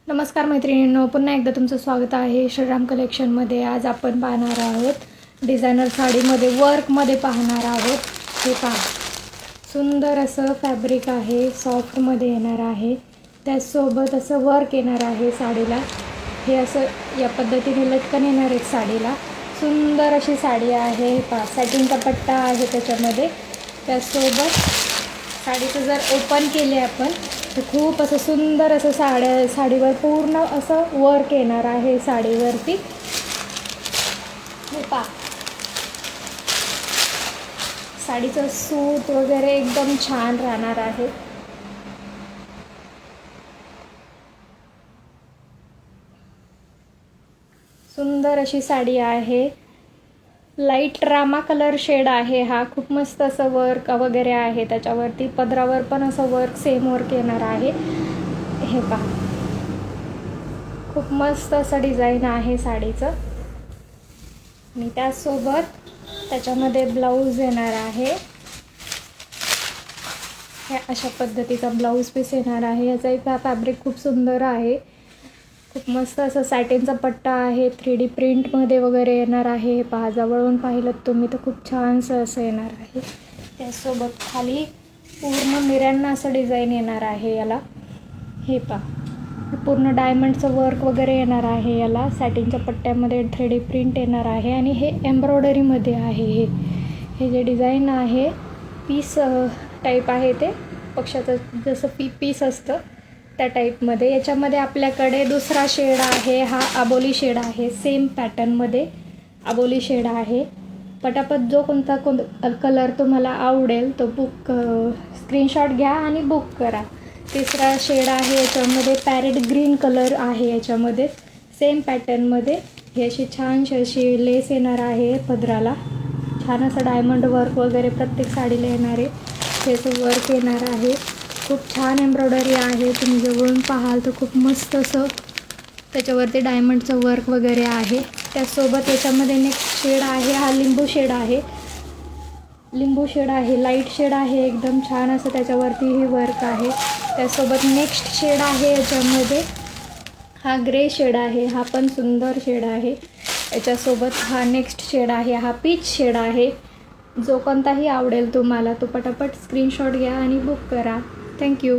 नमस्कार मैत्रिणींनो, पुन्हा एकदा तुमचं स्वागत आहे श्रीराम कलेक्शनमध्ये। आज आपण पाहणार आहोत डिझायनर साडीमध्ये वर्कमध्ये पाहणार आहोत। हे पहा, सुंदर असं फॅब्रिक आहे, सॉफ्टमध्ये येणार आहे, त्यासोबत असं वर्क येणार आहे साडीला। हे असं या पद्धतीने लटकन येणार आहे साडीला। सुंदर अशी साडी आहे। हे पहा, सॅटिनचा पट्टा आहे त्याच्यामध्ये। त्यासोबत साडीचं जर ओपन केले आपण तर खूप असं सुंदर असं साडीवर पूर्ण असं वर्क येणार आहे साडीवरती। हे पहा, साडीचं सूत वगैरे एकदम छान राहणार आहे। सुंदर अशी साडी आहे। लाईट रामा कलर शेड आहे हा। खूप मस्त असं वर्क वगैरे आहे त्याच्यावरती। पदरावर पण असं वर्क, सेम वर्क येणार आहे। हे पहा, खूप मस्त असं डिझाईन आहे साडीचं। आणि त्यासोबत त्याच्यामध्ये ब्लाऊज येणार आहे। हे अशा पद्धतीचा ब्लाऊज पीस येणार आहे। याचा एक फॅब्रिक खूप सुंदर आहे। खूप मस्त असं सॅटिनचा पट्टा आहे। 3D प्रिंटमध्ये वगैरे येणार आहे। हे पहा, जवळून पाहिलं तुम्ही तर खूप छानसं असं येणार आहे। त्यासोबत खाली पूर्ण मिऱ्यांना असं डिझाईन येणार आहे याला। हे पहा, पूर्ण डायमंडचं वर्क वगैरे येणार आहे याला। सॅटिनच्या पट्ट्यामध्ये 3D प्रिंट येणार आहे आणि हे एम्ब्रॉयडरीमध्ये आहे। हे जे डिझाईन आहे पीस टाईप आहे, ते पक्षाचं जसं पीस असतं त्या टाईपमध्ये। याच्यामध्ये आपल्याकडे दुसरा शेड आहे, हा अबोली शेड आहे। सेम पॅटर्नमध्ये अबोली शेड आहे। पटापट जो कोणता कलर तुम्हाला आवडेल तो स्क्रीनशॉट घ्या आणि बुक करा। तिसरा शेड आहे, याच्यामध्ये पॅरेट ग्रीन कलर आहे। याच्यामध्ये सेम पॅटर्नमध्ये ही अशी छानशी अशी लेस येणार आहे पदराला। छान असं डायमंड वर्क वगैरे प्रत्येक साडीला येणार आहे। हे असं वर्क येणार आहे। खूप छान एम्ब्रॉयडरी आहे। तुम्ही जवळून पाहाल तर खूप मस्त असं त्याच्यावरती डायमंडचं वर्क वगैरे आहे। त्यासोबत याच्यामध्ये नेक्स्ट शेड आहे, हा लिंबू शेड आहे। लिंबू शेड आहे, लाईट शेड आहे, एकदम छान असं त्याच्यावरती हे वर्क आहे। त्यासोबत नेक्स्ट शेड आहे याच्यामध्ये, हा ग्रे शेड आहे। हा पण सुंदर शेड आहे। याच्यासोबत हा नेक्स्ट शेड आहे, हा पीच शेड आहे। जो कोणताही आवडेल तुम्हाला तो पटापट स्क्रीनशॉट घ्या आणि बुक करा। थँक्यू।